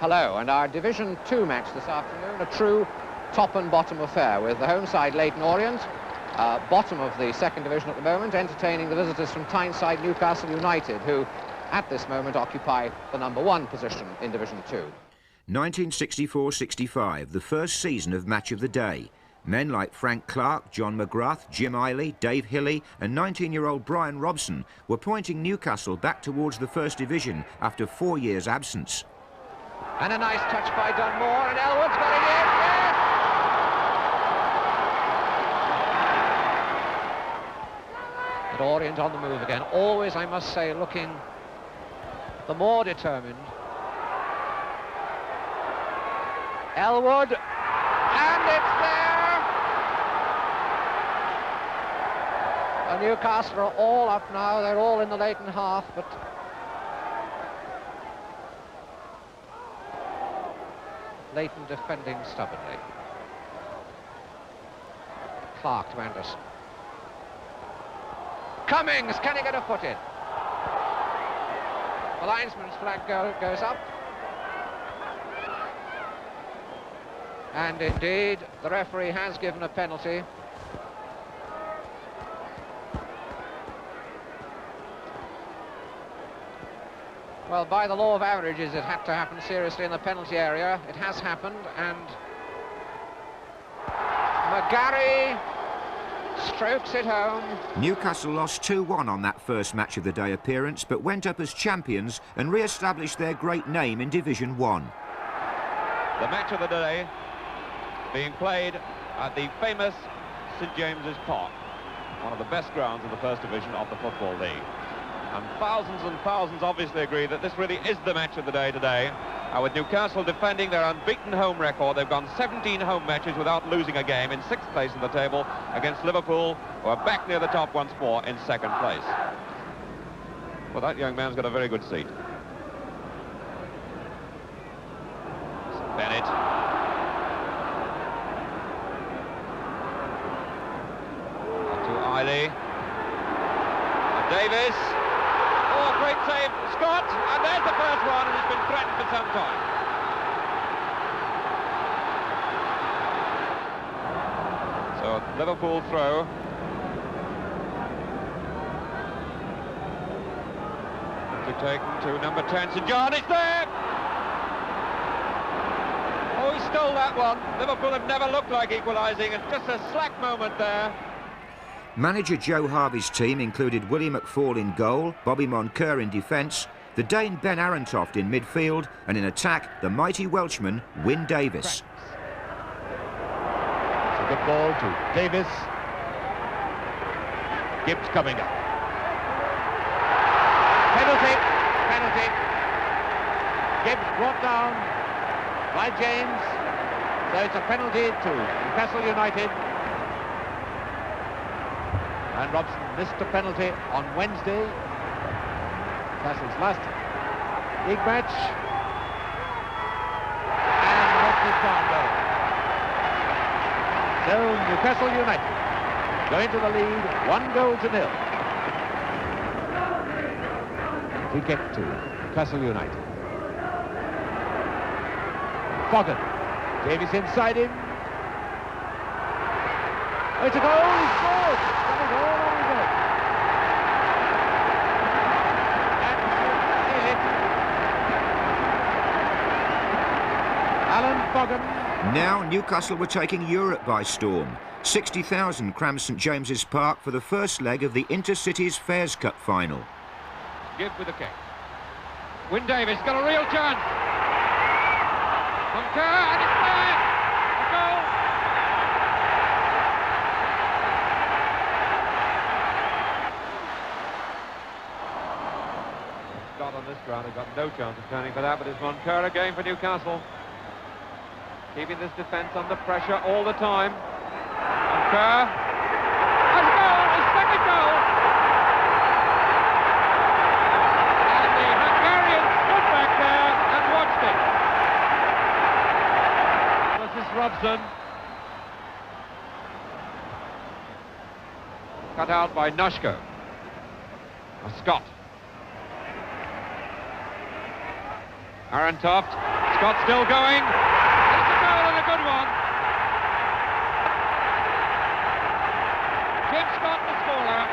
hello, and our Division 2 match this afternoon, a true top and bottom affair, with the home side Leyton Orient, bottom of the second division at the moment, entertaining the visitors from Tyneside Newcastle United, who at this moment occupy the #1 position in Division 2. 1964-65, the first season of Match of the Day. Men like Frank Clark, John McGrath, Jim Eiley, Dave Hilley and 19-year-old Brian Robson were pointing Newcastle back towards the First Division after 4 years' absence. And a nice touch by Dunmore, and Elwood's got it in, yes! And Orient on the move again, always, I must say, looking the more determined. Elwood, and it's there! And Newcastle are all up now, they're all in the Leyton half, but Leyton defending stubbornly. Clark to Anderson. Cummings, can he get a foot in? The linesman's flag goes up. And indeed, the referee has given a penalty. Well, by the law of averages, it had to happen seriously in the penalty area. It has happened, and McGarry strokes it home. Newcastle lost 2-1 on that first Match of the Day appearance, but went up as champions and re-established their great name in Division 1. The Match of the Day being played at the famous St James's Park, one of the best grounds of the First Division of the Football League. And thousands obviously agree that this really is the match of the day today. With Newcastle defending their unbeaten home record, they've gone 17 home matches without losing a game, in 6th place in the table, against Liverpool, who are back near the top once more in 2nd place. Well, that young man's got a very good seat. Bennett. To Eiley. Davis. Oh, great save, Scott, and there's the first one, and it's been threatened for some time. So, Liverpool throw. To take to number 10, St John, it's there! Oh, he stole that one. Liverpool have never looked like equalising, and just a slack moment there. Manager Joe Harvey's team included Willie McFall in goal, Bobby Moncur in defence, the Dane Ben Arentoft in midfield, and in attack, the mighty Welshman Wyn Davis. It's a good ball to Davis. Gibbs coming up. Penalty. Gibbs brought down by James. So it's a penalty to Newcastle United. And Robson missed a penalty on Wednesday, Castle's last league match, and left it down there. So Newcastle United go into the lead, 1-0. Free kick to Newcastle United. Foggin, Davies inside him. Oh, it's a goal, he scored! Now Newcastle were taking Europe by storm. 60,000 crammed St James's Park for the first leg of the Intercities Fairs Cup final. Gibb with the kick. Wyn Davis got a real chance. Moncur, and it's there! A goal! Scott on this ground has got no chance of turning for that, but it's Moncur again for Newcastle. Keeping this defence under pressure all the time. Moncur. And a goal! His second goal! And the Hungarian stood back there and watched it. This is Robson. Cut out by Nushko. Scott. Arentoft. Scott still going. That's a goal and a good one. Jim Scott, the scorer.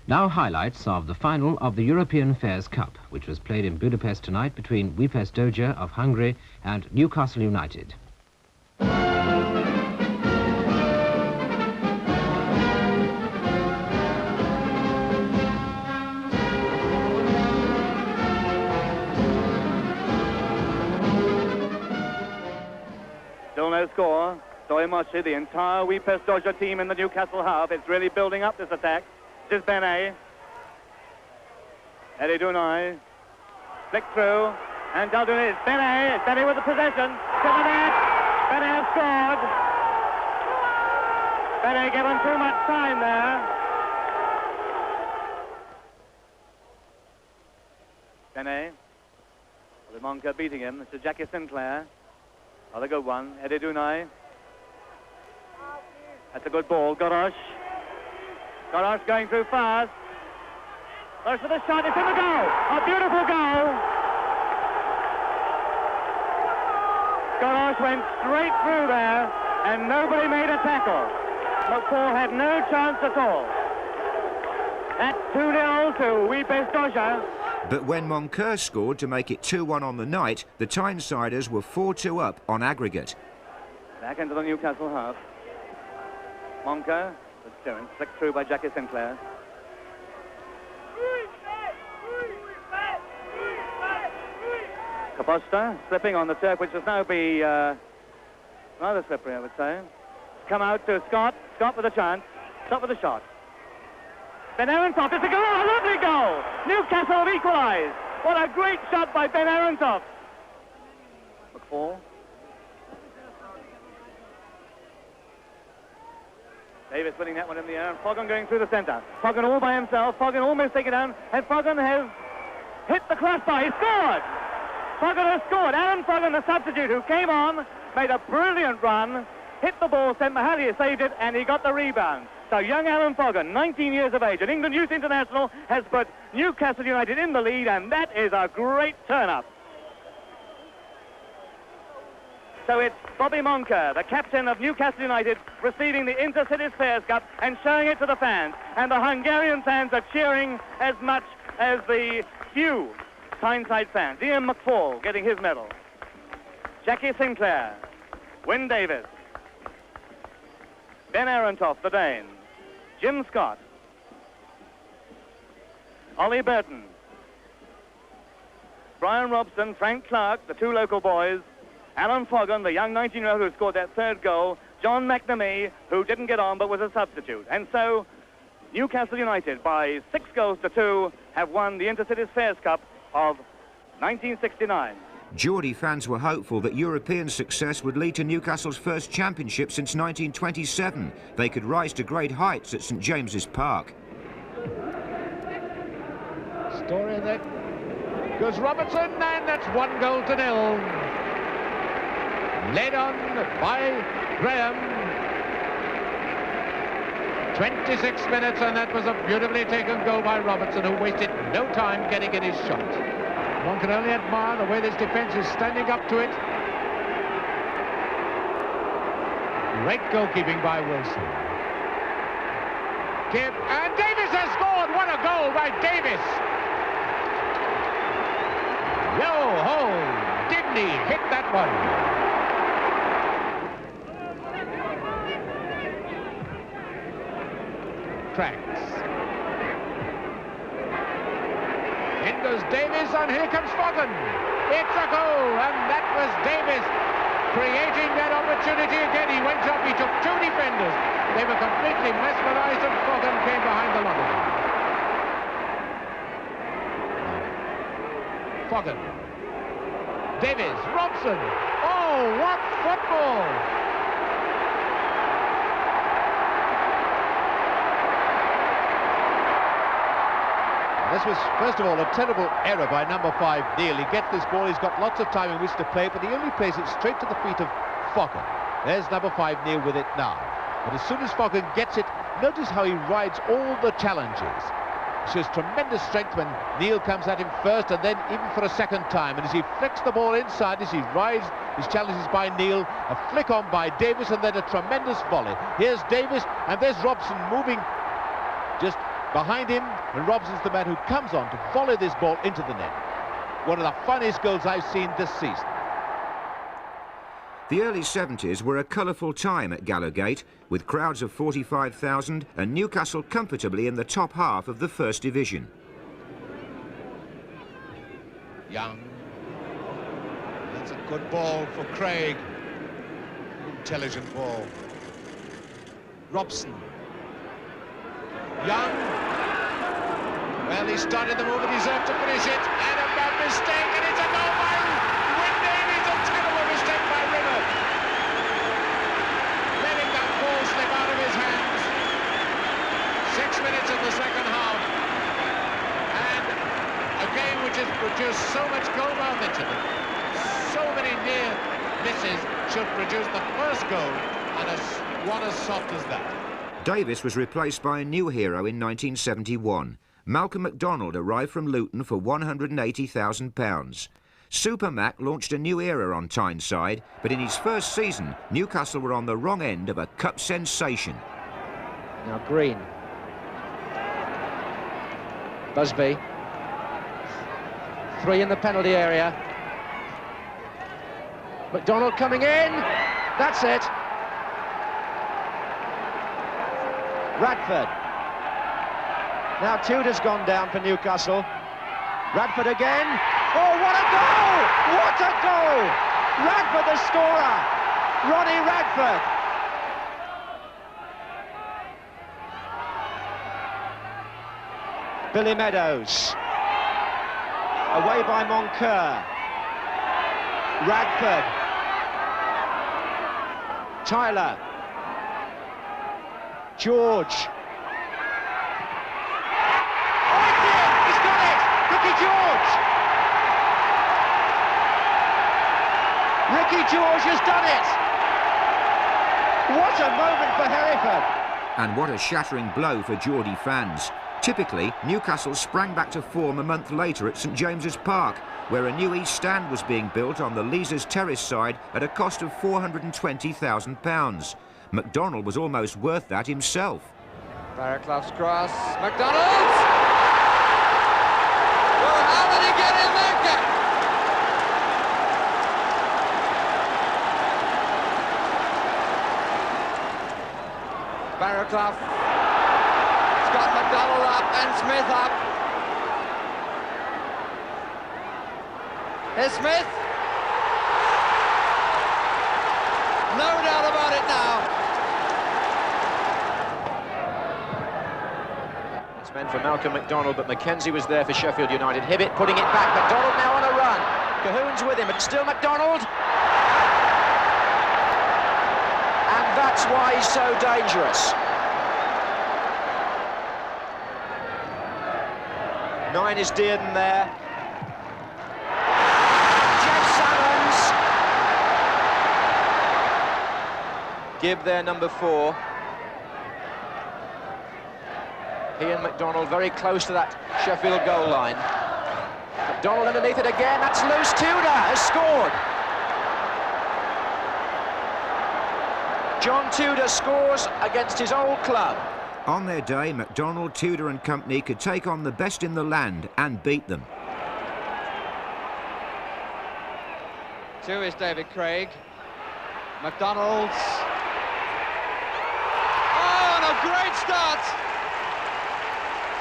Now highlights of the final of the European Fairs Cup, which was played in Budapest tonight between VHS Doja of Hungary and Newcastle United. Still no score. Doi Moshi, the entire VHS Doja team in the Newcastle half. It's really building up this attack. This is Benet. Eddie Dunai. Flick through. And Daldun is Benet. It's Benet with the possession. To the net. Benet has scored. Benet given too much time there. Benet. With Monka beating him. This is Jackie Sinclair. Another good one. Eddie Dunai. That's a good ball. Gorosh. Gorosh going through fast. Gorosh with a shot. It's in the goal. A beautiful goal. Gorosh went straight through there and nobody made a tackle. McFall had no chance at all. That's 2-0 to VHS Doja. But when Moncur scored to make it 2-1 on the night, the Tynesiders were 4-2 up on aggregate. Back into the Newcastle half. Monka, the clearance, flicked through by Jackie Sinclair. Kaposta slipping on the turf, which has now be rather slippery, I would say. Come out to Scott. Scott with a chance. Scott with a shot. Ben Arontoff, it's a goal, a lovely goal! Newcastle have equalised. What a great shot by Ben Arontoff. McFall. Davis winning that one in the air, and Foggon going through the centre. Foggon all by himself, Foggon almost taken down, and Foggon has hit the crossbar. He scored! Foggon has scored. Aaron Foggon, the substitute, who came on, made a brilliant run, hit the ball, St. Mahalia saved it, and he got the rebound. So young Alan Foggon, 19 years of age, an England Youth International, has put Newcastle United in the lead, and that is a great turn-up. So it's Bobby Monker, the captain of Newcastle United, receiving the Intercities Fairs Cup and showing it to the fans. And the Hungarian fans are cheering as much as the few Tyneside fans. Ian McFall getting his medal. Jackie Sinclair, Wyn Davis, Ben Arontoff, the Dane, Jim Scott, Ollie Burton, Brian Robson, Frank Clark, the two local boys, Alan Foggon, the young 19-year-old who scored that third goal, John McNamee, who didn't get on but was a substitute. And so Newcastle United, by 6-2, have won the Intercities Fairs Cup of 1969. Geordie fans were hopeful that European success would lead to Newcastle's first championship since 1927. They could rise to great heights at St James's Park. Story in there. Goes Robertson, and that's 1-0. Led on by Graham. 26 minutes, and that was a beautifully taken goal by Robertson, who wasted no time getting in his shot. One can only admire the way this defence is standing up to it. Great goalkeeping by Wilson. And Davis has scored! What a goal by Davis! Yo-ho! Didn't he hit that one? Tracks. In goes Davis, and here comes Foggon. It's a goal, and that was Davis creating that opportunity again. He went up, he took two defenders. They were completely mesmerized, and Foggon came behind the lot of them. Foggon. Davis, Robson. Oh, what football! This was, first of all, a terrible error by number 5, Neil. He gets this ball, he's got lots of time in which to play, but he only plays it straight to the feet of Foggon. There's number 5, Neil, with it now. But as soon as Foggon gets it, notice how he rides all the challenges. shows tremendous strength when Neil comes at him first and then even for a second time. And as he flicks the ball inside, as he rides his challenges by Neil, a flick on by Davis, and then a tremendous volley. Here's Davis, and there's Robson moving just behind him, and Robson's the man who comes on to volley this ball into the net. One of the funniest goals I've seen this season. The early 70s were a colourful time at Gallowgate, with crowds of 45,000 and Newcastle comfortably in the top half of the First Division. Young. That's a good ball for Craig. Intelligent ball. Robson. Young. Well, he started the move and deserved to finish it. And a bad mistake, and it's a goal by Wyn Davies. A terrible mistake by River. Letting that ball slip out of his hands. 6 minutes in the second half. And a game which has produced so much goal mouth into them. So many near misses should produce the first goal, and one as soft as that. Davis was replaced by a new hero in 1971. Malcolm MacDonald arrived from Luton for £180,000. Super Mac launched a new era on Tyneside, but in his first season, Newcastle were on the wrong end of a cup sensation. Now Green. Busby. 3 in the penalty area. MacDonald coming in. That's it. Radford. Now Tudor's gone down for Newcastle. Radford again. Oh, what a goal! What a goal! Radford the scorer. Ronnie Radford. Billy Meadows. Away by Moncur. Radford. Tyler. George. Oh, it's in! He's got it! Ricky George! Ricky George has done it! What a moment for Hereford! And what a shattering blow for Geordie fans. Typically, Newcastle sprang back to form a month later at St James's Park, where a new East Stand was being built on the Leazes Terrace side at a cost of £420,000. MacDonald was almost worth that himself. Barraclough's cross. MacDonald! Well, how did he get in there, Cap? Barraclough. It's got MacDonald up and Smith up. Here's Smith. No doubt about it now. It's meant for Malcolm MacDonald, but Mackenzie was there for Sheffield United. Hibbett putting it back. MacDonald now on a run. Cahoon's with him, but still MacDonald. And that's why he's so dangerous. 9 is Dearden there. Gibb there, number 4. He and MacDonald very close to that Sheffield goal line. MacDonald underneath it again, that's loose. Tudor has scored. John Tudor scores against his old club. On their day, MacDonald, Tudor and company could take on the best in the land and beat them. 2 is David Craig. MacDonald's. A great start.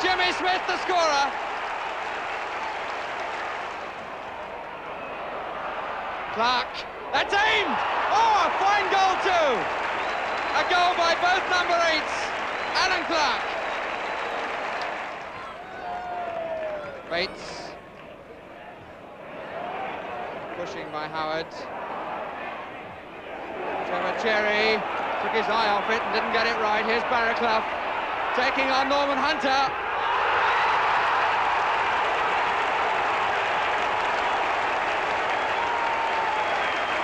Jimmy Smith, the scorer. Clark, that's aimed. Oh, a fine goal too. A goal by both number 8s, Alan Clark. Bates. Pushing by Howard. Trevor Cherry. Took his eye off it and didn't get it right. Here's Barraclough taking on Norman Hunter.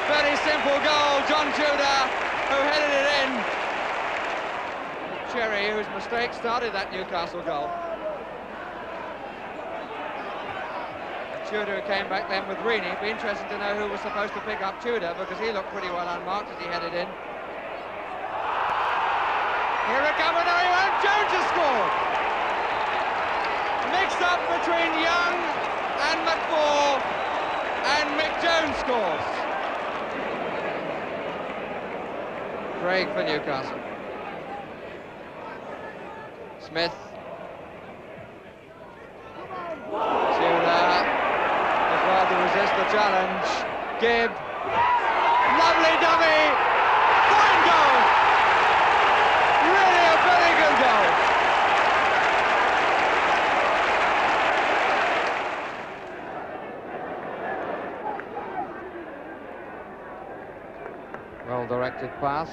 Very simple goal, John Tudor, who headed it in. Cherry, whose mistake started that Newcastle goal. Tudor came back then with Reaney. It'd be interesting to know who was supposed to pick up Tudor, because he looked pretty well unmarked as he headed in. Here it comes, no, he won't. Jones has scored. Mixed up between Young and McFall, and Mick Jones scores. Craig for Newcastle. Smith. Tudor as well to resist the challenge. Gibb. Lovely dummy. Fine goal. Really a very good goal. Well-directed pass.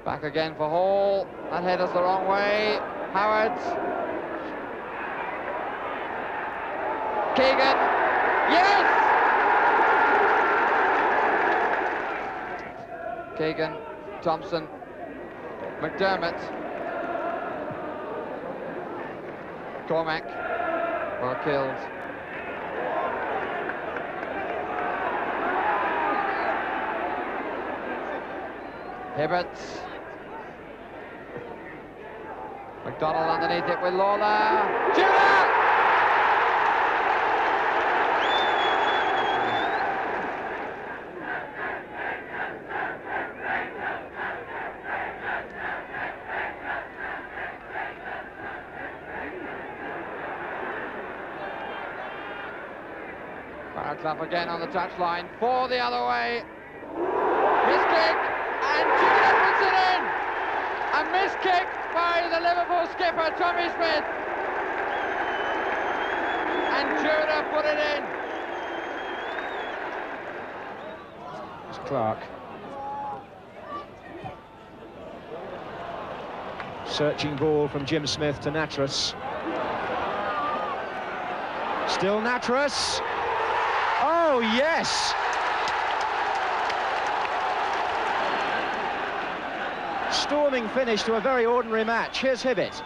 Back again for Hall. That header's the wrong way. Howard. Keegan. Yes! Keegan, Thompson, McDermott. Cormac. Well killed. Hibbert. McDonald underneath it with Lawler. Tudor! Barraclough again on the touchline for the other way. Miss kick, and Tudor puts it in. A miss kick by the Liverpool skipper, Tommy Smith. And Tudor put it in. It's Clark. Searching ball from Jim Smith to Nattrass. Still Nattrass. Oh, yes! Storming finish to a very ordinary match. Here's Hibbert.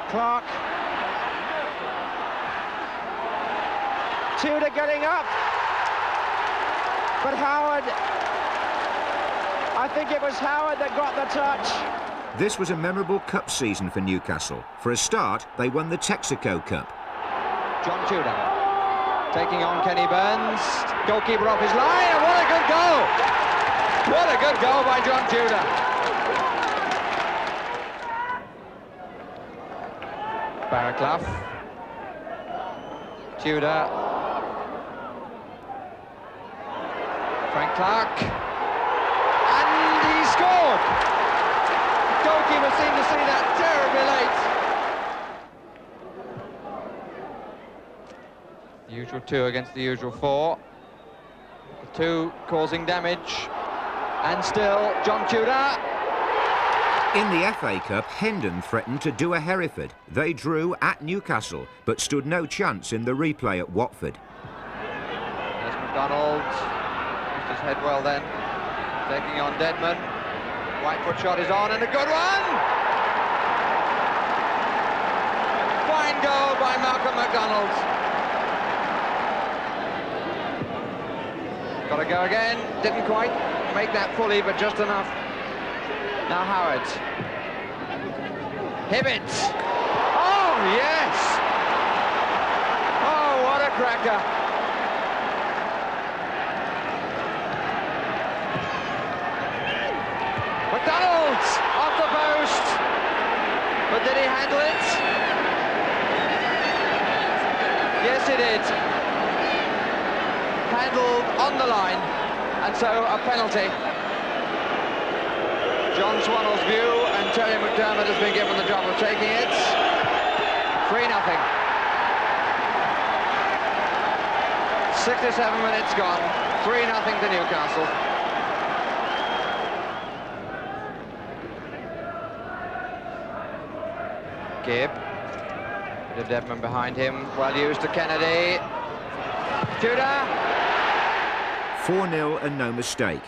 Clark. Tudor getting up. But Howard... I think it was Howard that got the touch. This was a memorable cup season for Newcastle. For a start, they won the Texaco Cup. John Tudor taking on Kenny Burns. Goalkeeper off his line, and what a good goal! What a good goal by John Tudor. Barraclough. Tudor. Frank Clark. And he scored! Goalkeeper seemed to see that terribly late. The usual 2 against the usual 4. The 2 causing damage. And still John Tudor. In the FA Cup, Hendon threatened to do a Hereford. They drew at Newcastle, but stood no chance in the replay at Watford. There's McDonald. Used his head well then. Taking on Deadman. Whitefoot shot is on, and a good one! Fine goal by Malcolm McDonald. Got to go again. Didn't quite make that fully, but just enough. Now Howard. Hibbert. Oh, yes! Oh, what a cracker. McDonald off the post. But did he handle it? Yes, he did. Handled on the line, and so a penalty. John Swannell's view, and Terry McDermott has been given the job of taking it. 3-0. 67 minutes gone. 3-0 to Newcastle. Gibb. The Deadman behind him. Well used to Kennedy. Tudor. 4-0 and no mistake.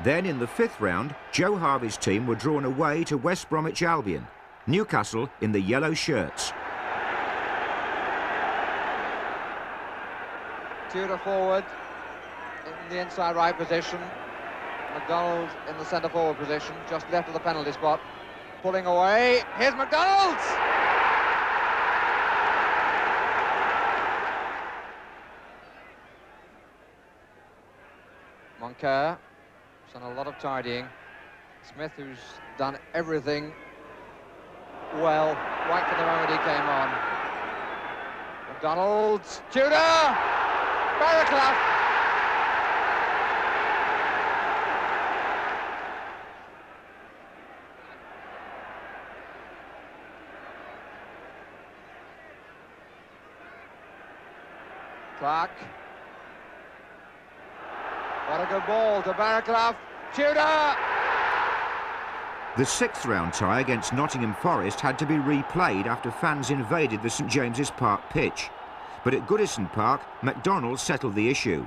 Then in the 5th round, Joe Harvey's team were drawn away to West Bromwich Albion. Newcastle in the yellow shirts. Tudor forward in the inside right position. McDonald in the centre forward position, just left of the penalty spot. Pulling away. Here's McDonald! Moncur has done a lot of tidying. Smith, who's done everything well right from the moment he came on. McDonald, Tudor, Barraclough. Clark. What a good ball to Barraclough. Tudor. The sixth-round tie against Nottingham Forest had to be replayed after fans invaded the St James's Park pitch. But at Goodison Park, McDonald settled the issue.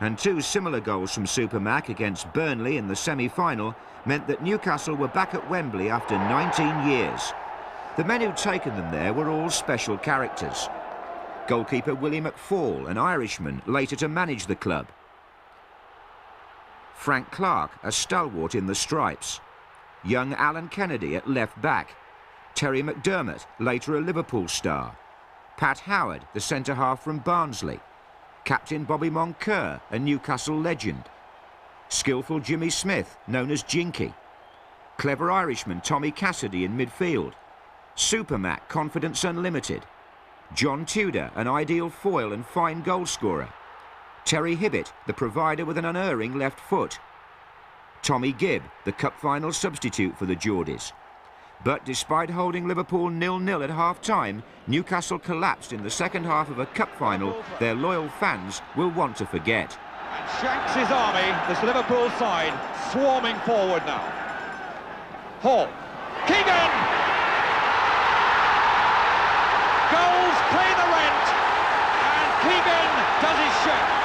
And two similar goals from Super Mac against Burnley in the semi-final meant that Newcastle were back at Wembley after 19 years. The men who'd taken them there were all special characters. Goalkeeper Willie McFall, an Irishman, later to manage the club. Frank Clark, a stalwart in the stripes. Young Alan Kennedy at left back. Terry McDermott, later a Liverpool star. Pat Howard, the centre-half from Barnsley. Captain Bobby Moncur, a Newcastle legend. Skillful Jimmy Smith, known as Jinky. Clever Irishman Tommy Cassidy in midfield. Super Mac, Confidence Unlimited. John Tudor, an ideal foil and fine goal scorer. Terry Hibbett, the provider with an unerring left foot. Tommy Gibb, the cup final substitute for the Geordies. But despite holding Liverpool 0-0 at half-time, Newcastle collapsed in the second half of a cup final their loyal fans will want to forget. And Shanks' army, this Liverpool side, swarming forward now. Hall. Keegan! Goals pay the rent, and Keegan does his share.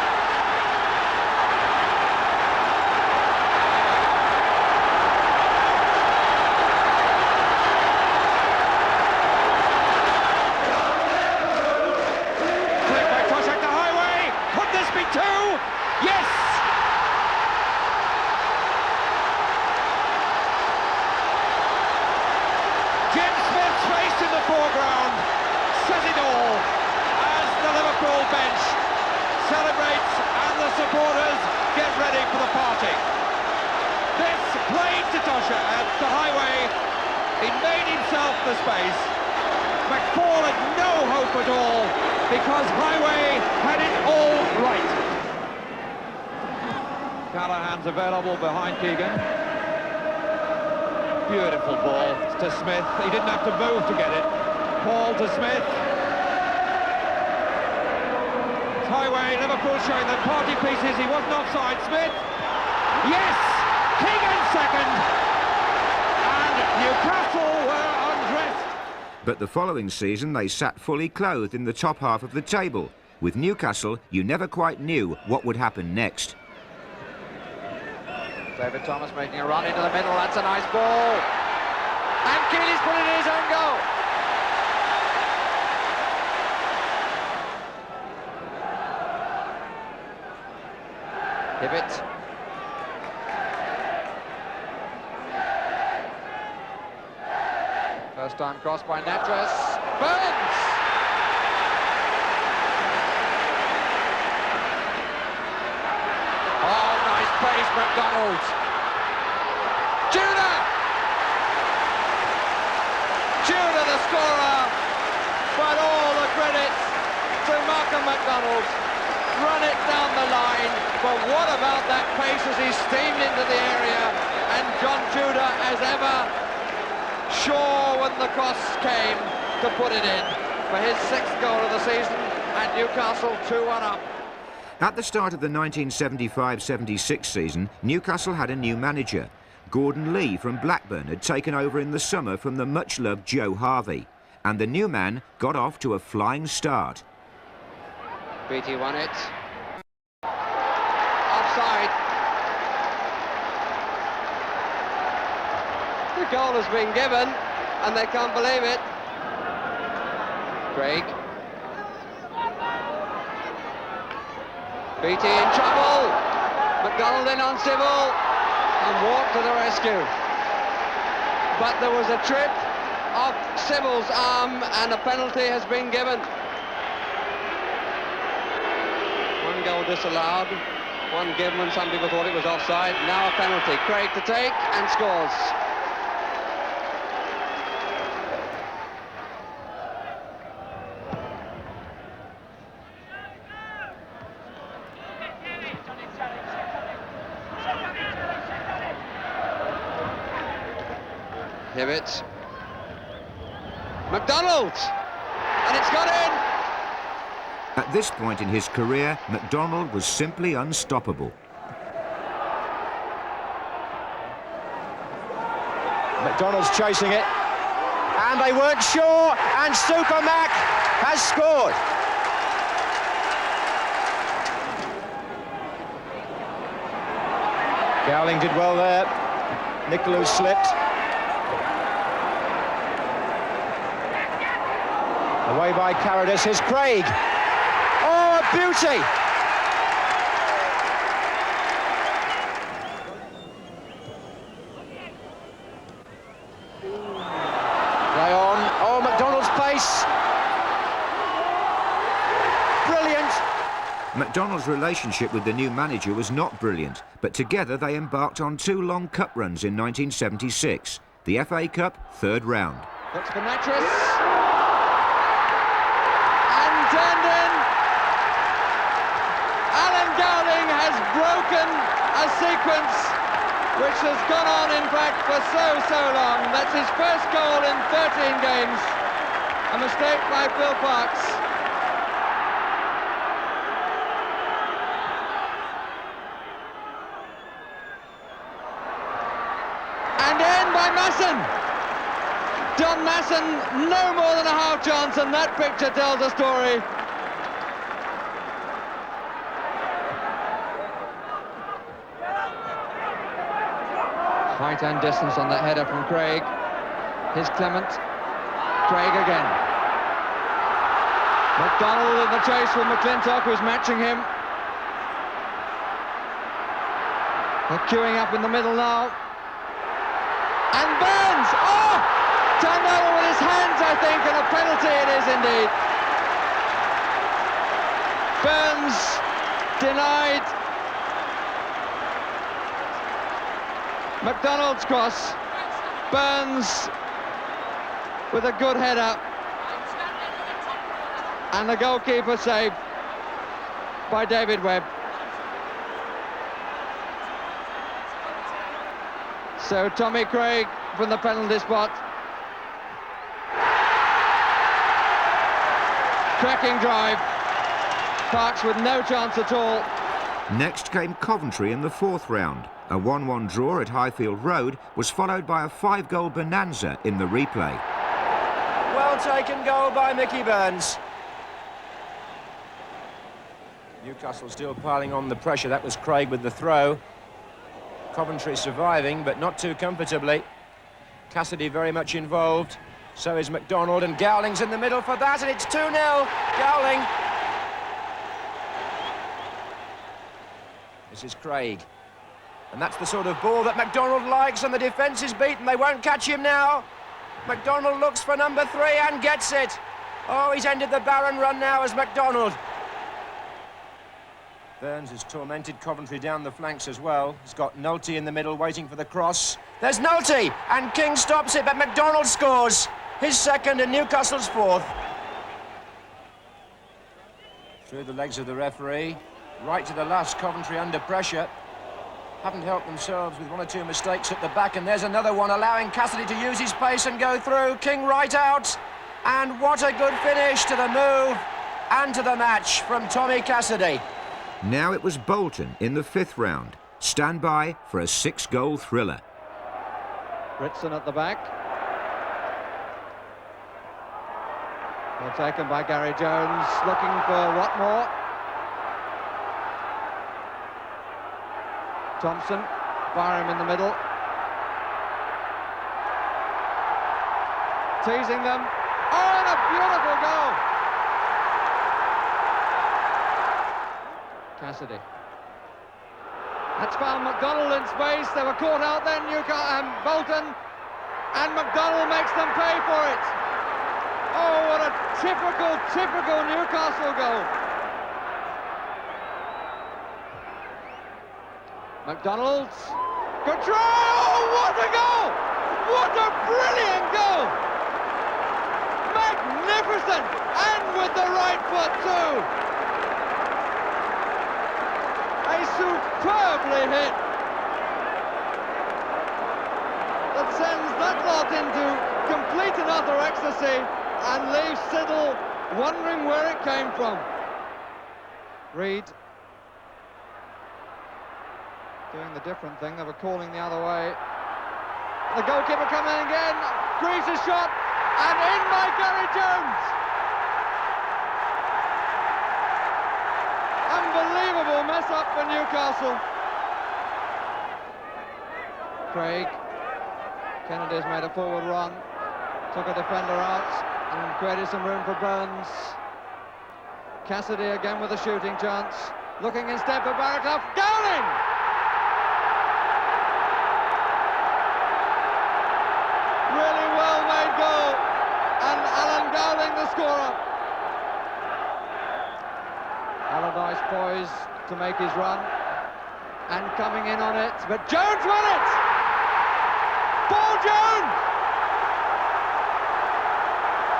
Yes! Jim Smith's face in the foreground says it all as the Liverpool bench celebrates and the supporters get ready for the party. This played to Tosha at the highway. He made himself the space. McFall had no hope at all because Highway had it all right. Callahan's available behind Keegan. Beautiful ball to Smith. He didn't have to move to get it. Paul to Smith. Highway, Liverpool showing the party pieces. He wasn't offside. Smith. Yes! Keegan second. And Newcastle were undressed. But the following season they sat fully clothed in the top half of the table. With Newcastle, you never quite knew what would happen next. David Thomas making a run into the middle, that's a nice ball. And Keely's put it in his own goal. Hibbett. First time cross by Natras. Burns! Oh, nice pace, McDonald. Tudor! Tudor the scorer, but all the credits to Malcolm McDonald. Run it down the line, but what about that pace as he steamed into the area, and John Tudor, as ever, sure when the cross came to put it in for his 6th goal of the season, and Newcastle 2-1 up. At the start of the 1975-76 season, Newcastle had a new manager. Gordon Lee from Blackburn had taken over in the summer from the much-loved Joe Harvey, and the new man got off to a flying start. Beattie won it. Offside. The goal has been given, and they can't believe it. Craig. Beattie in trouble. McDonald in on Sybil and walked to the rescue. But there was a trip of Sybil's arm and a penalty has been given. One goal disallowed, one given, and some people thought it was offside. Now a penalty. Craig to take and scores. Hibbett. McDonald! And it's got in! At this point in his career, McDonald was simply unstoppable. McDonald's chasing it, and they weren't sure, and Super Mac has scored. Gowling did well there. Nicolou slipped. Away by Carradus, here's Craig. Oh, a beauty! Play on. Oh, McDonald's pace. Brilliant. McDonald's relationship with the new manager was not brilliant, but together they embarked on 2 long cup runs in 1976. The FA Cup, 3rd round. Looks for Mattress. Turned in. Alan Gowling has broken a sequence which has gone on, in fact, for so long. That's his first goal in 13 games. A mistake by Phil Parkes. And in by Masson. Don Masson, no more than a half chance, and that picture tells a story. Height and distance on that header from Craig. Here's Clement. Craig again. McDonald in the chase with McClintock, who's matching him. They're queuing up in the middle now. And Burns! Oh! Turned over with his hands, I think, and a penalty it is indeed. Burns denied. McDonald's cross. Burns with a good header. And the goalkeeper saved by David Webb. So Tommy Craig from the penalty spot. Cracking drive. Parkes with no chance at all. Next came Coventry in the 4th round. A 1-1 draw at Highfield Road was followed by a 5-goal bonanza in the replay. Well taken goal by Mickey Burns. Newcastle still piling on the pressure. That was Craig with the throw. Coventry surviving, but not too comfortably. Cassidy very much involved. So is McDonald, and Gowling's in the middle for that, and it's 2-0. Gowling. This is Craig. And that's the sort of ball that McDonald likes, and the defence is beaten. They won't catch him now. McDonald looks for number 3 and gets it. Oh, he's ended the Barron run now as McDonald. Burns has tormented Coventry down the flanks as well. He's got Nolte in the middle waiting for the cross. There's Nolte, and King stops it, but McDonald scores. His 2nd and Newcastle's 4th. Through the legs of the referee. Right to the last, Coventry under pressure. Haven't helped themselves with 1 or 2 mistakes at the back, and there's another one, allowing Cassidy to use his pace and go through. King right out, and what a good finish to the move and to the match from Tommy Cassidy. Now it was Bolton in the 5th round. Stand by for a 6-goal thriller. Ritson at the back. Well taken by Gary Jones, looking for Watmore. Thompson, Byram in the middle. Teasing them. Oh, and a beautiful goal! Cassidy. That's found McDonald in space. They were caught out then, Bolton, and McDonald makes them pay for it. Oh, what a typical Newcastle goal. McDonald, good try. Oh, what a goal! What a brilliant goal! Magnificent, and with the right foot too. A superbly hit that sends that lot into complete and utter ecstasy and leaves Siddle wondering where it came from. Reed doing the different thing, they were calling the other way. The goalkeeper coming in again, Greaves' a shot, and in by Gary Jones. Unbelievable mess up for Newcastle. Craig, Kennedy's made a forward run, took a defender out and created some room for Burns. Cassidy again with a shooting chance, looking instead for Barraclough. Gowling! Really well made goal, and Alan Gowling the scorer. Allardyce poised to make his run, and coming in on it, but Jones won it! Paul Jones!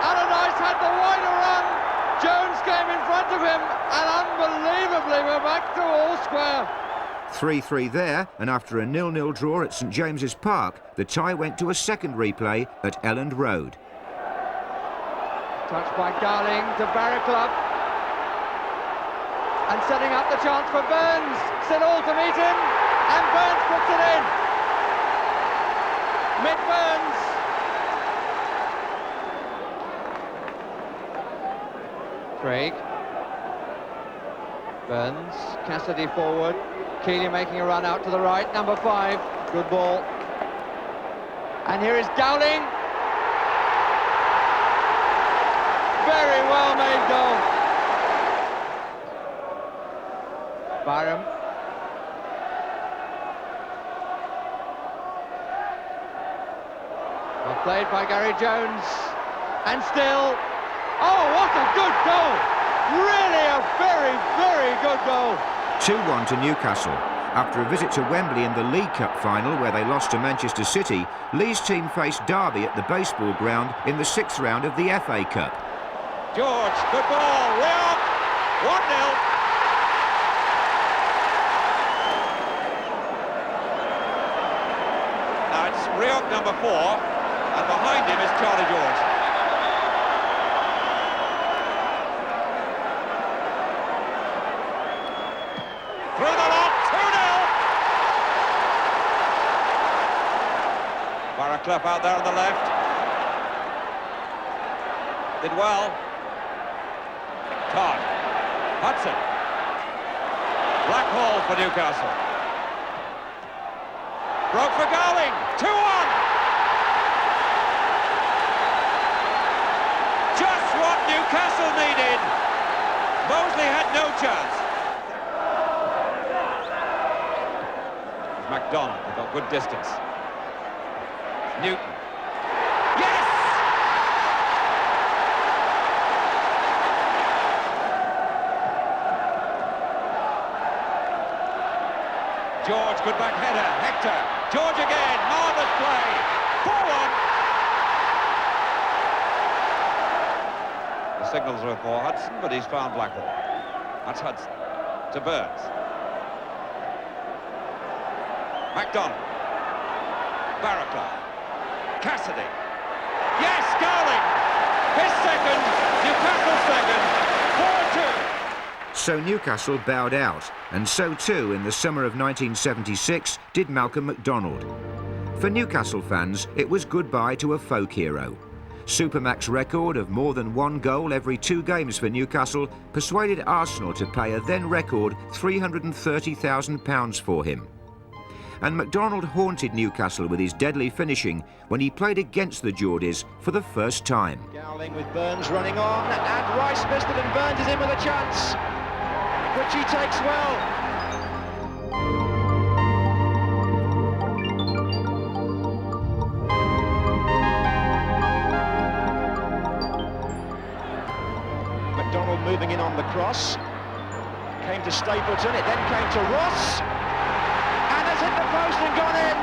Allardyce had the wider run, Jones came in front of him, and unbelievably we're back to all square. 3-3 there, and after a 0-0 draw at St James's Park, the tie went to a second replay at Elland Road. Touched by Gowling to Barraclough, and setting up the chance for Burns. Siddle to meet him, and Burns puts it in. Mick Burns. Craig. Burns, Cassidy forward. Keeley making a run out to the right, number 5. Good ball. And here is Gowling. Very well made goal. Byram. Well played by Gary Jones. And still, oh, what a good goal. Really a very, very good goal. 2-1 to Newcastle. After a visit to Wembley in the League Cup final where they lost to Manchester City, Lee's team faced Derby at the baseball ground in the 6th round of the FA Cup. George, good ball, way up, 1-0. Now it's Rioch, number 4, and behind him is Charlie George. Through the lot, 2-0. Barraclough out there on the left. Did well. Todd. Hudson. Black Hall for Newcastle. Broke for Gowling. 2-1. Just what Newcastle needed. Mosley had no chance. McDonald, they've got good distance. Newton. Yes! George, good back header. Hector. George again. Marvellous play. 4-1. The signals are for Hudson, but he's found Blackwell. That's Hudson. To Burns. McDonald. Barraclough. Cassidy. Yes, Gowling. His second. Newcastle second. 4-2. So Newcastle bowed out, and so too in the summer of 1976 did Malcolm McDonald. For Newcastle fans, it was goodbye to a folk hero. Supermac's record of more than 1 goal every 2 games for Newcastle persuaded Arsenal to pay a then record £330,000 for him. And McDonald haunted Newcastle with his deadly finishing when he played against the Geordies for the first time. Gowling with Burns running on, and Rice missed it, and Burns is in with a chance. which he takes well. McDonald moving in on the cross. Came to Stapleton, it then came to Ross. And has hit the post and gone in.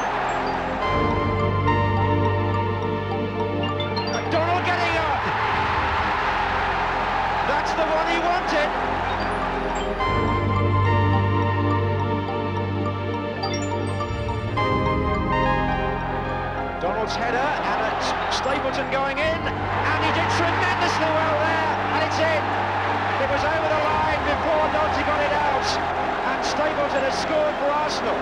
McDonald getting up. That's the one he wanted. Donald's header, and it's Stapleton going in, and he did tremendously well there, and it's in. It was over the line before Noddy got it out, and Stapleton has scored for Arsenal.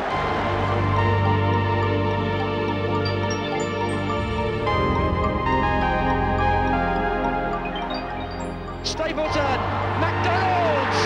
Stapleton, McDonald's!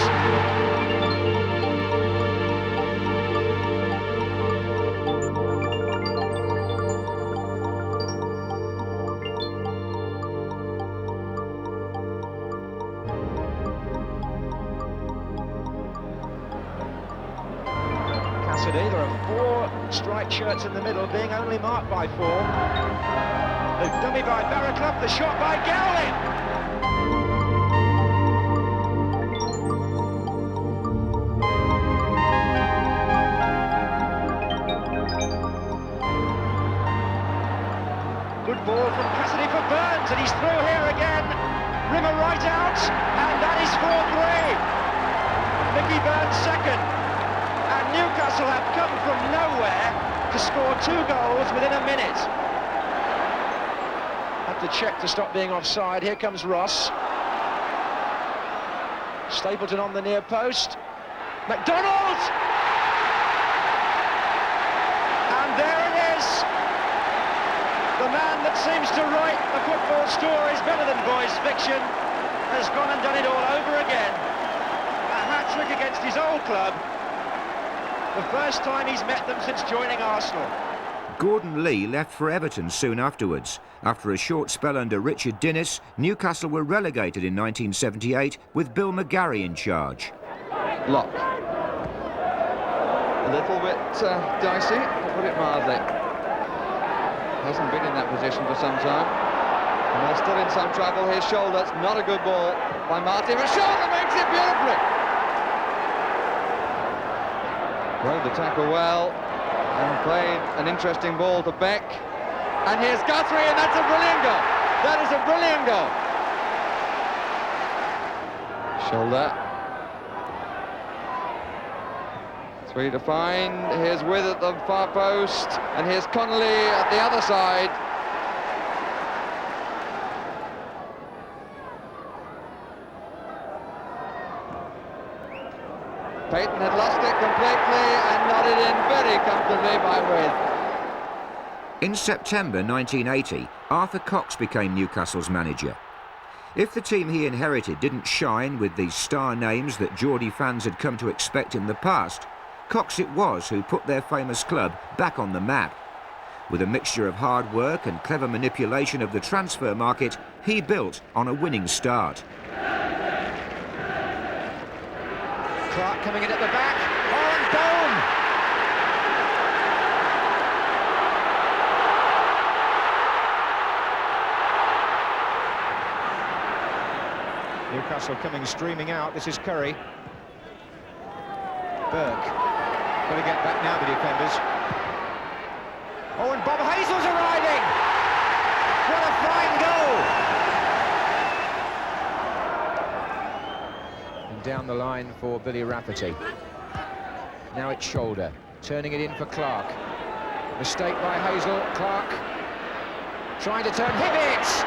There are 4 striped shirts in the middle, being only marked by 4. The dummy by Barraclough, the shot by Gowling. Good ball from Cassidy for Burns, and he's through here again. Rimmer right out, and that is 4-3. Mickey Burns second. And Newcastle have come from nowhere to score 2 goals within a minute. Had to check to stop being offside. Here comes Ross. Stapleton on the near post. McDonald! And there it is. The man that seems to write the football stories better than boys fiction has gone and done it all over again. A hat-trick against his old club. The first time he's met them since joining Arsenal. Gordon Lee left for Everton soon afterwards. After a short spell under Richard Dinnis, Newcastle were relegated in 1978 with Bill McGarry in charge. Lock. A little bit dicey, to put it mildly. Hasn't been in that position for some time. And they're still in some trouble. His shoulder, not a good ball by Martin. His shoulder makes it beautifully. Rode the tackle well and played an interesting ball to Beck. And here's Guthrie, and that's a brilliant goal. That is a brilliant goal. Shoulder. 3 to find. Here's With at the far post, and here's Connolly at the other side. Payton had lost it completely and nodded in very comfortably by With. In September 1980, Arthur Cox became Newcastle's manager. If the team he inherited didn't shine with the star names that Geordie fans had come to expect in the past, Cox it was who put their famous club back on the map. With a mixture of hard work and clever manipulation of the transfer market, he built on a winning start. Clark coming in at the back. Oh, and boom! Newcastle coming streaming out. This is Curry. Burke. Got to get back now, the defenders. Oh, and Bob Hazel's arriving! What a fine goal! Down the line for Billy Rafferty. Now it's Shoulder, turning it in for Clark. Mistake by Hazel. Clark trying to turn. Hibbett!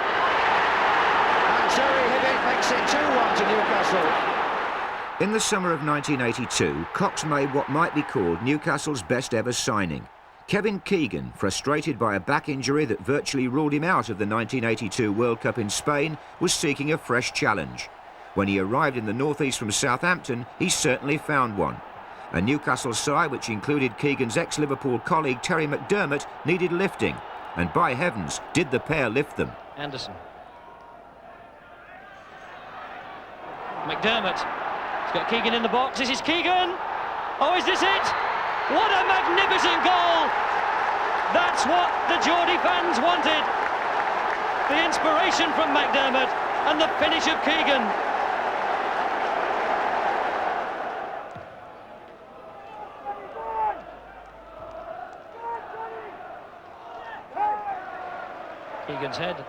And Terry Hibbett makes it 2-1 to Newcastle. In the summer of 1982, Cox made what might be called Newcastle's best ever signing. Kevin Keegan, frustrated by a back injury that virtually ruled him out of the 1982 World Cup in Spain, was seeking a fresh challenge. When he arrived in the northeast from Southampton, he certainly found one. A Newcastle side which included Keegan's ex-Liverpool colleague Terry McDermott needed lifting, and by heavens, did the pair lift them. Anderson. McDermott. He's got Keegan in the box. This is Keegan. Oh, is this it? What a magnificent goal! That's what the Geordie fans wanted. The inspiration from McDermott and the finish of Keegan. Keegan's head.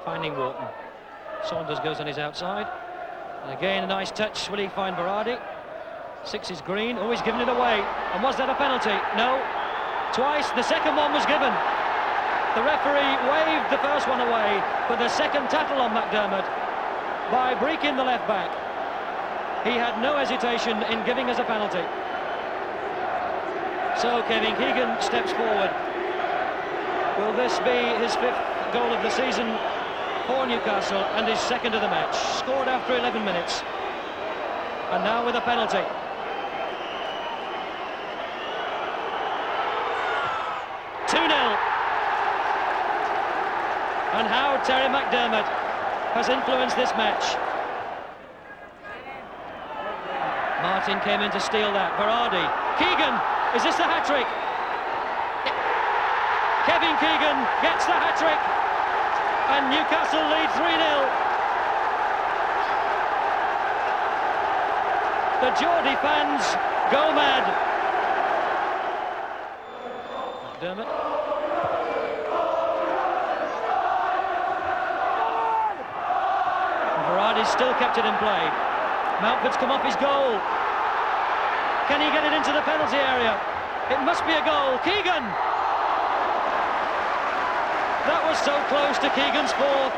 Finding Wharton. Saunders goes on his outside. And again, a nice touch. Will he find Berardi? 6 is green. Oh, he's given it away. And was that a penalty? No. Twice. The second one was given. The referee waved the first one away for the second tackle on McDermott by breaking the left back. He had no hesitation in giving us a penalty. So Kevin Keegan steps forward. Will this be his 5th goal of the season for Newcastle and his 2nd of the match? Scored after 11 minutes. And now with a penalty. And how Terry McDermott has influenced this match. Martin came in to steal that. Berardi. Keegan, is this the hat-trick? Kevin Keegan gets the hat-trick. And Newcastle lead 3-0. The Geordie fans go mad. McDermott. Berardi's still kept it in play. Mountford's come off his goal. Can he get it into the penalty area? It must be a goal. Keegan! That was so close to Keegan's 4th.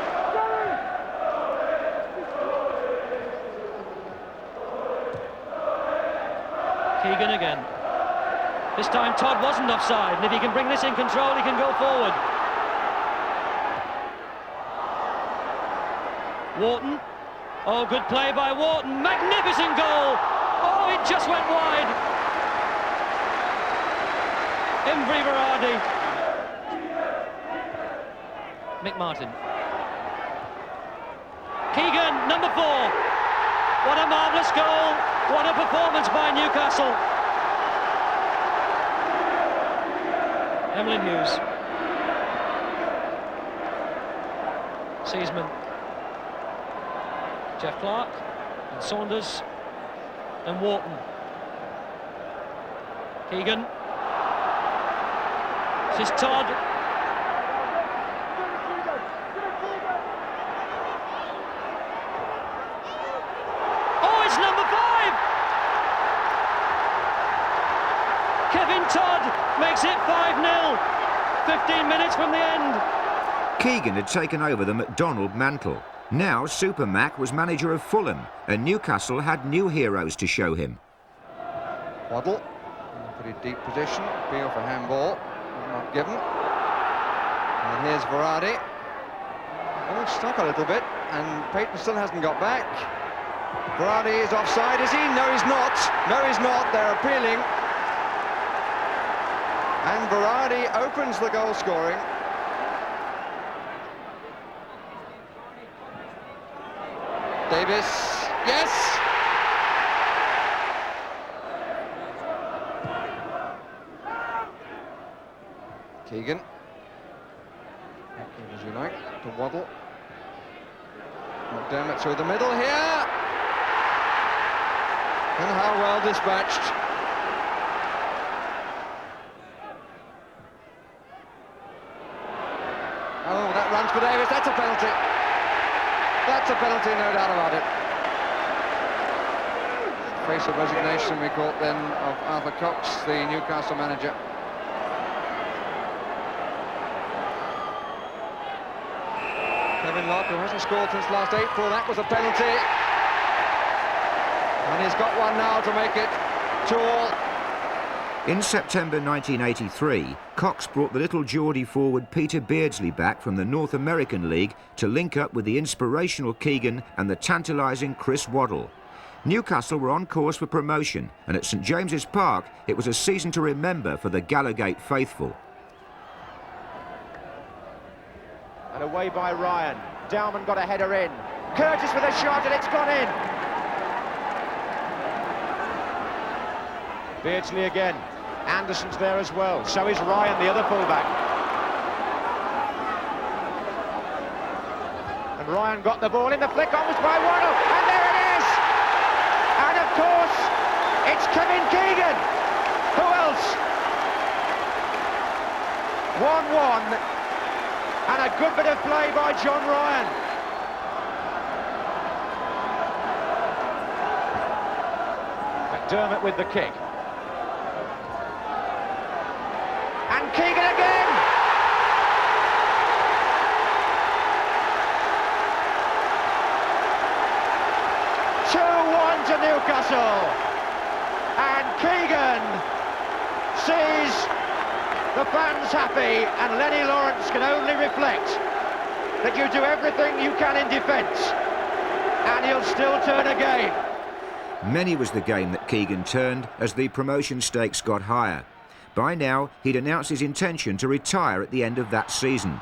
Keegan again. This time Todd wasn't offside, and if he can bring this in control, he can go forward. Wharton. Oh, good play by Wharton. Magnificent goal. Oh, it just went wide. Embry Berardi. Mick Martin. Keegan, number 4. What a marvellous goal. What a performance by Newcastle. Emlyn Hughes. Seasman. Jeff Clark and Saunders and Wharton. Keegan. This is Todd. Oh, it's number 5! Kevin Todd makes it 5-0. 15 minutes from the end. Keegan had taken over the McDonald mantle. Now Super Mac was manager of Fulham, and Newcastle had new heroes to show him. Waddle in a pretty deep position. Appeal for handball. Not given. And here's Berardi. Oh, stuck a little bit, and Payton still hasn't got back. Berardi is offside, is he? No, he's not. No, he's not. They're appealing. And Berardi opens the goal scoring. Davis, yes! Keegan. Back in, as you like, to Waddle. McDermott through the middle here. And how well dispatched. Oh, that runs for Davis, that's a penalty. That's a penalty, no doubt about it. Face of resignation, we caught then, of Arthur Cox, the Newcastle manager. Kevin Locke, who hasn't scored since last April, that was a penalty. And he's got one now to make it 2-all. In September 1983, Cox brought the little Geordie forward Peter Beardsley back from the North American League to link up with the inspirational Keegan and the tantalising Chris Waddle. Newcastle were on course for promotion, and at St James's Park it was a season to remember for the Gallowgate faithful. And away by Ryan. Dowman got a header in. Curtis with a shot, and it's gone in. Beardsley again. Anderson's there as well. So is Ryan, the other fullback. And Ryan got the ball in the flick on was by Waddle. And there it is! And of course, it's Kevin Keegan. Who else? 1-1. And a good bit of play by John Ryan. McDermott with the kick. And Keegan again! To Newcastle, and Keegan sees the fans happy, and Lenny Lawrence can only reflect that you do everything you can in defence, and he'll still turn again. Many was the game that Keegan turned as the promotion stakes got higher. By now, he'd announced his intention to retire at the end of that season,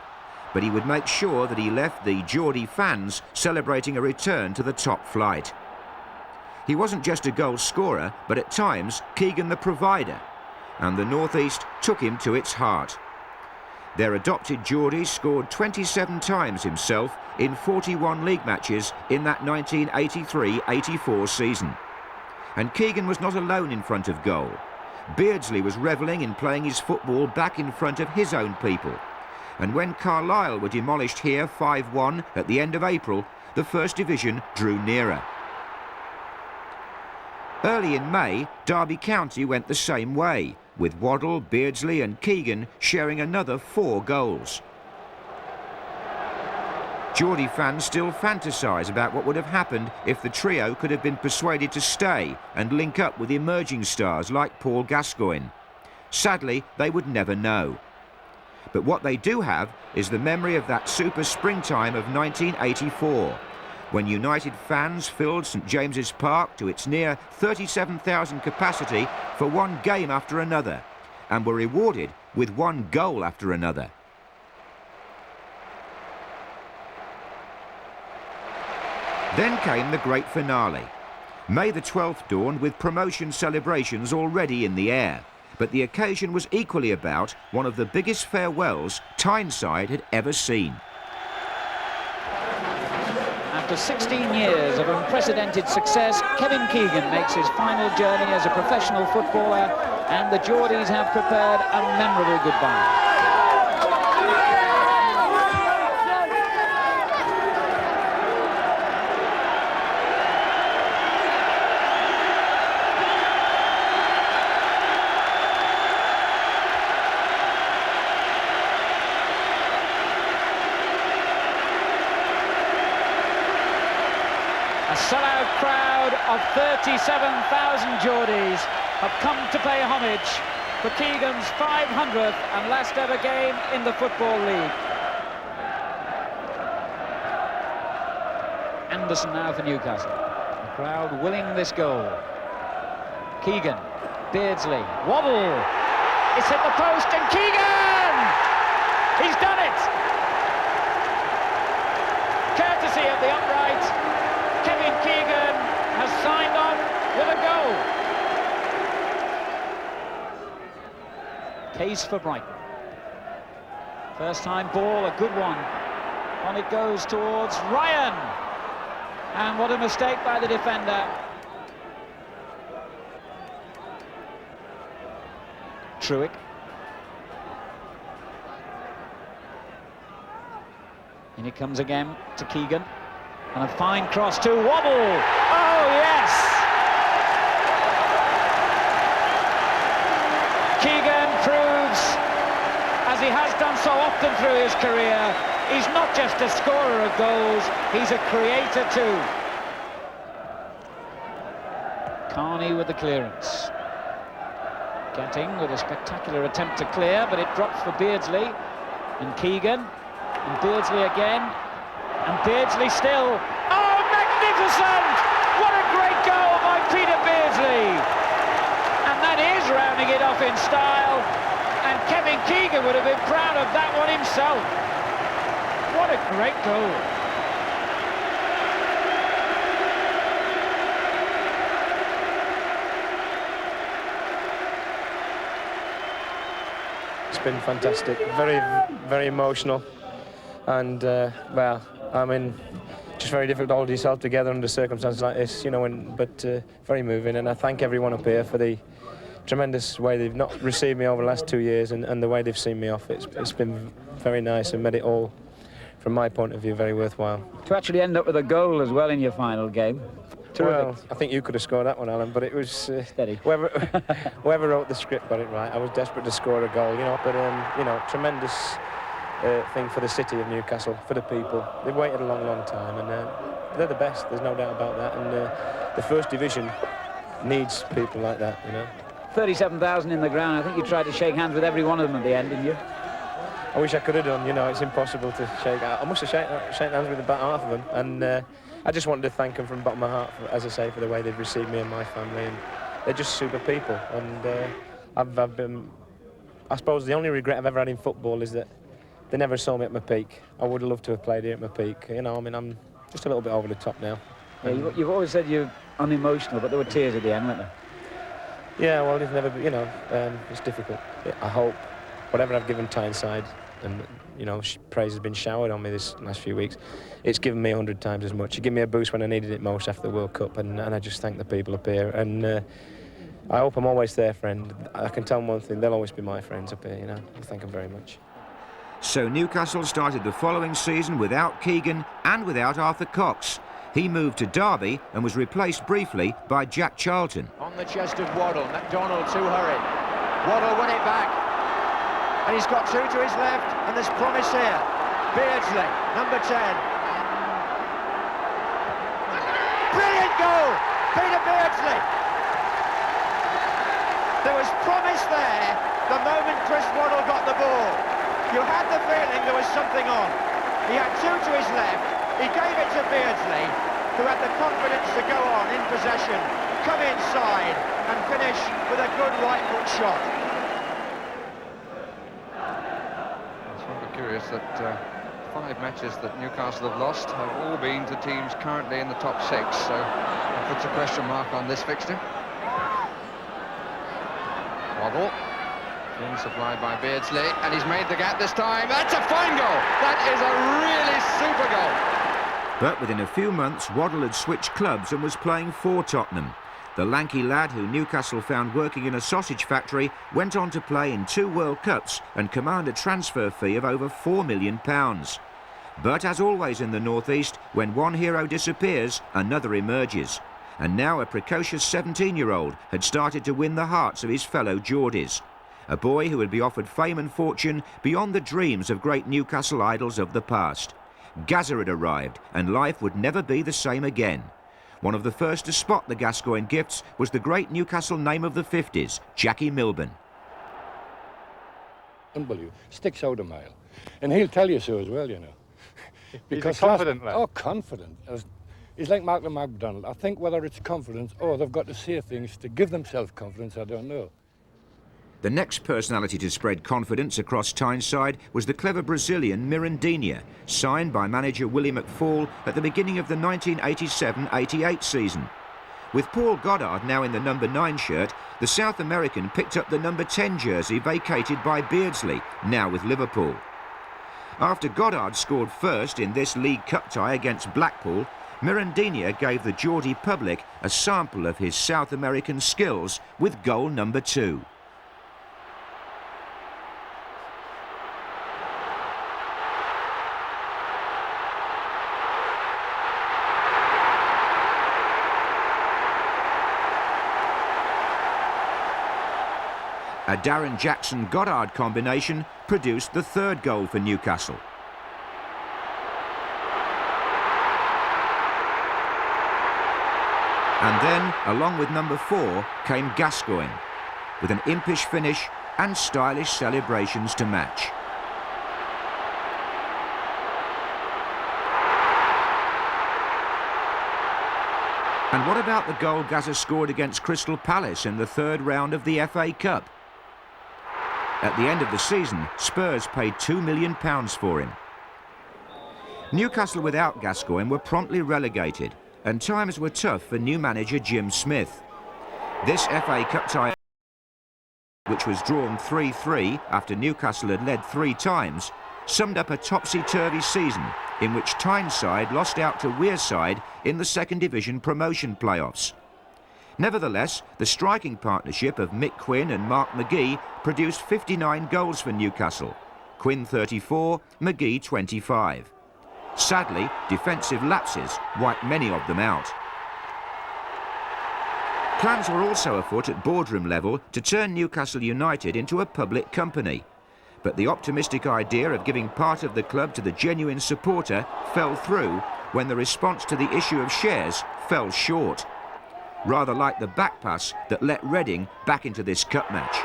but he would make sure that he left the Geordie fans celebrating a return to the top flight. He wasn't just a goal scorer, but at times Keegan the provider, and the North East took him to its heart. Their adopted Geordie scored 27 times himself in 41 league matches in that 1983-84 season. And Keegan was not alone in front of goal. Beardsley was revelling in playing his football back in front of his own people. And when Carlisle were demolished here 5-1 at the end of April, the First Division drew nearer. Early in May, Derby County went the same way, with Waddle, Beardsley and Keegan sharing another 4 goals. Geordie fans still fantasise about what would have happened if the trio could have been persuaded to stay and link up with emerging stars like Paul Gascoigne. Sadly, they would never know. But what they do have is the memory of that super springtime of 1984, when United fans filled St James's Park to its near 37,000 capacity for one game after another, and were rewarded with one goal after another. Then came the great finale. May the 12th dawned with promotion celebrations already in the air, but the occasion was equally about one of the biggest farewells Tyneside had ever seen. After 16 years of unprecedented success, Kevin Keegan makes his final journey as a professional footballer, and the Geordies have prepared a memorable goodbye. A sellout crowd of 37,000 Geordies have come to pay homage for Keegan's 500th and last ever game in the Football League. Anderson now for Newcastle. The crowd willing this goal. Keegan, Beardsley, Waddle. It's hit the post and Keegan! He's done it! Courtesy of the upright, Kevin Keegan has signed off with a goal. Case for Brighton. First time ball, a good one. On it goes towards Ryan. And what a mistake by the defender. Truick. In it comes again to Keegan. And a fine cross to Waddle. Oh, yes! Keegan proves, as he has done so often through his career, he's not just a scorer of goals, he's a creator too. Carney with the clearance. Getting with a spectacular attempt to clear, but it drops for Beardsley. And Keegan. And Beardsley again. And Beardsley still. Oh, magnificent! What a great goal by Peter Beardsley! And that is rounding it off in style. And Kevin Keegan would have been proud of that one himself. What a great goal. It's been fantastic, very, very emotional, and well, I mean, just very difficult to hold yourself together under circumstances like this, you know. But very moving, and I thank everyone up here for the tremendous way they've not received me over the last 2 years, and the way they've seen me off. It's been very nice and made it all, from my point of view, very worthwhile. To actually end up with a goal as well in your final game. Terrific. Well, I think you could have scored that one, Alan, but it was steady. Whoever wrote the script got it right. I was desperate to score a goal, you know. But you know, tremendous thing for the city of Newcastle, for the people. They've waited a long, long time, and they're the best. There's no doubt about that. And the First Division needs people like that, you know. 37,000 in the ground. I think you tried to shake hands with every one of them at the end, didn't you? I wish I could have done. You know, it's impossible to shake. I must have shaken hands with about half of them, and I just wanted to thank them from the bottom of my heart, as I say, for the way they've received me and my family, and they're just super people. And I've been, I suppose the only regret I've ever had in football is that they never saw me at my peak. I would have loved to have played here at my peak. You know, I mean, I'm just a little bit over the top now. Yeah, you've always said you're unemotional, but there were tears at the end, weren't there? Yeah, well, they've never, you know, it's difficult. I hope whatever I've given Tyneside, and you know, praise has been showered on me this last few weeks, it's given me 100 times as much. It gave me a boost when I needed it most after the World Cup, and I just thank the people up here, and I hope I'm always their friend. I can tell them one thing, they'll always be my friends up here, you know. I thank them very much. So Newcastle started the following season without Keegan and without Arthur Cox. He moved to Derby and was replaced briefly by Jack Charlton. On the chest of Waddle, MacDonald too hurried. Waddle won it back, and he's got two to his left, and there's promise here. Beardsley, number 10. Brilliant goal, Peter Beardsley. There was promise there the moment Chris Waddle got the ball. You had the feeling there was something on. He had two to his left, he gave it to Beardsley, who had the confidence to go on in possession, come inside and finish with a good right foot shot. It's rather curious that 5 matches that Newcastle have lost have all been to teams currently in the top 6, so that puts a question mark on this fixture. Waddle, being supplied by Beardsley, and he's made the gap this time. That's a fine goal! That is a really super goal! But within a few months, Waddle had switched clubs and was playing for Tottenham. The lanky lad, who Newcastle found working in a sausage factory, went on to play in 2 World Cups and command a transfer fee of over £4 million. But as always in the Northeast, when one hero disappears, another emerges. And now a precocious 17-year-old had started to win the hearts of his fellow Geordies. A boy who would be offered fame and fortune beyond the dreams of great Newcastle idols of the past. Gazza had arrived, and life would never be the same again. One of the first to spot the Gascoigne gifts was the great Newcastle name of the 50s, Jackie Milburn. Unbelievable. Sticks out a mile. And he'll tell you so as well, you know. Because he's a confident lad. Oh, confident. He's like Malcolm MacDonald. I think whether it's confidence or they've got to say things to give themselves confidence, I don't know. The next personality to spread confidence across Tyneside was the clever Brazilian Mirandinha, signed by manager Willie McFall at the beginning of the 1987-88 season. With Paul Goddard now in the number 9 shirt, the South American picked up the number 10 jersey vacated by Beardsley, now with Liverpool. After Goddard scored first in this League Cup tie against Blackpool, Mirandinha gave the Geordie public a sample of his South American skills with goal number 2. A Darren Jackson-Goddard combination produced the 3rd goal for Newcastle. And then, along with number 4, came Gascoigne, with an impish finish and stylish celebrations to match. And what about the goal Gazza scored against Crystal Palace in the 3rd round of the FA Cup? At the end of the season, Spurs paid £2 million for him. Newcastle without Gascoigne were promptly relegated, and times were tough for new manager Jim Smith. This FA Cup tie which was drawn 3-3 after Newcastle had led 3 times, summed up a topsy-turvy season in which Tyneside lost out to Wearside in the second division promotion playoffs. Nevertheless, the striking partnership of Mick Quinn and Mark McGee produced 59 goals for Newcastle. Quinn 34, McGee 25. Sadly, defensive lapses wiped many of them out. Plans were also afoot at boardroom level to turn Newcastle United into a public company. But the optimistic idea of giving part of the club to the genuine supporter fell through when the response to the issue of shares fell short. Rather like the back pass that let Reading back into this cup match.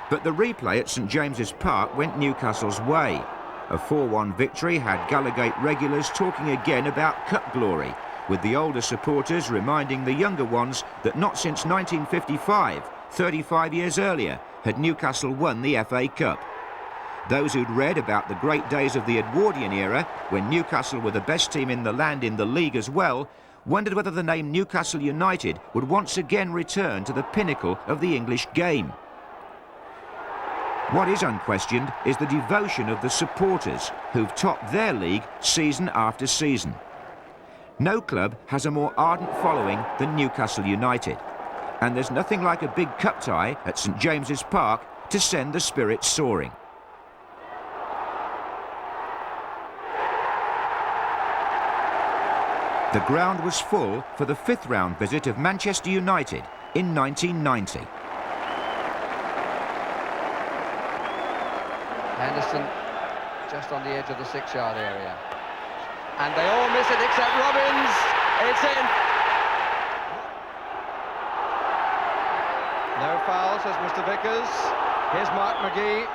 But the replay at St James's Park went Newcastle's way. A 4-1 victory had Gallowgate regulars talking again about cup glory, with the older supporters reminding the younger ones that not since 1955, 35 years earlier, had Newcastle won the FA Cup. Those who'd read about the great days of the Edwardian era, when Newcastle were the best team in the land in the league as well, wondered whether the name Newcastle United would once again return to the pinnacle of the English game. What is unquestioned is the devotion of the supporters who've topped their league season after season. No club has a more ardent following than Newcastle United, and there's nothing like a big cup tie at St James's Park to send the spirits soaring. The ground was full for the 5th round visit of Manchester United in 1990. Henderson just on the edge of the 6-yard area. And they all miss it except Robbins. It's in. No foul, says Mr. Vickers. Here's Mark McGee.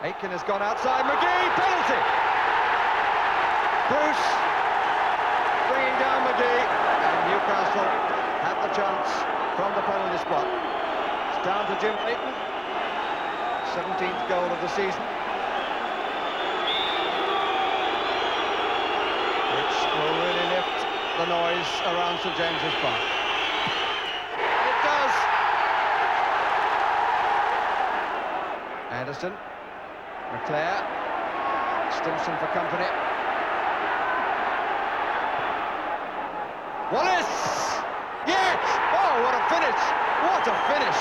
Aitken has gone outside. McGee, penalty! Bruce bringing down McGee. And Newcastle have the chance from the penalty spot. It's down to Jim Clayton. 17th goal of the season. Which will really lift the noise around St James's Park. It does. Anderson, McClare, Stimson for company. Wallace! Yes! Oh, what a finish! What a finish!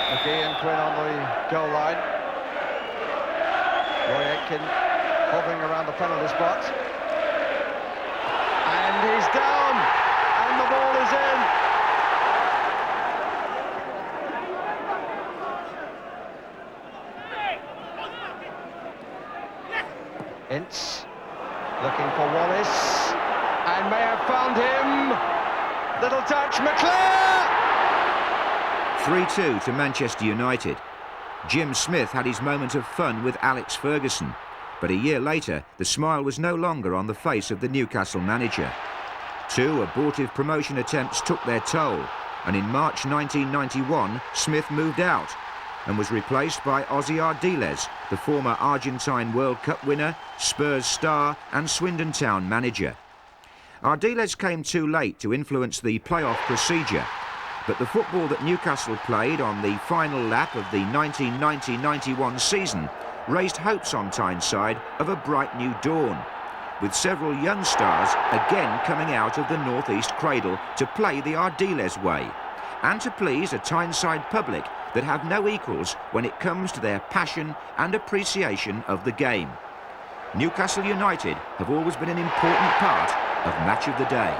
McGee and Quinn on the goal line. Roy Aitken hovering around the penalty spot. And he's down, and the ball is in. Ince looking for Wallace, and may have found him. Little touch, McClare! 3-2 to Manchester United. Jim Smith had his moment of fun with Alex Ferguson, but a year later the smile was no longer on the face of the Newcastle manager. 2 abortive promotion attempts took their toll, and in March 1991 Smith moved out and was replaced by Ozzy Ardiles, the former Argentine World Cup winner, Spurs star and Swindon Town manager. Ardiles came too late to influence the playoff procedure, but the football that Newcastle played on the final lap of the 1990-91 season raised hopes on Tyneside of a bright new dawn, with several young stars again coming out of the northeast cradle to play the Ardiles way, and to please a Tyneside public that have no equals when it comes to their passion and appreciation of the game. Newcastle United have always been an important part of Match of the Day.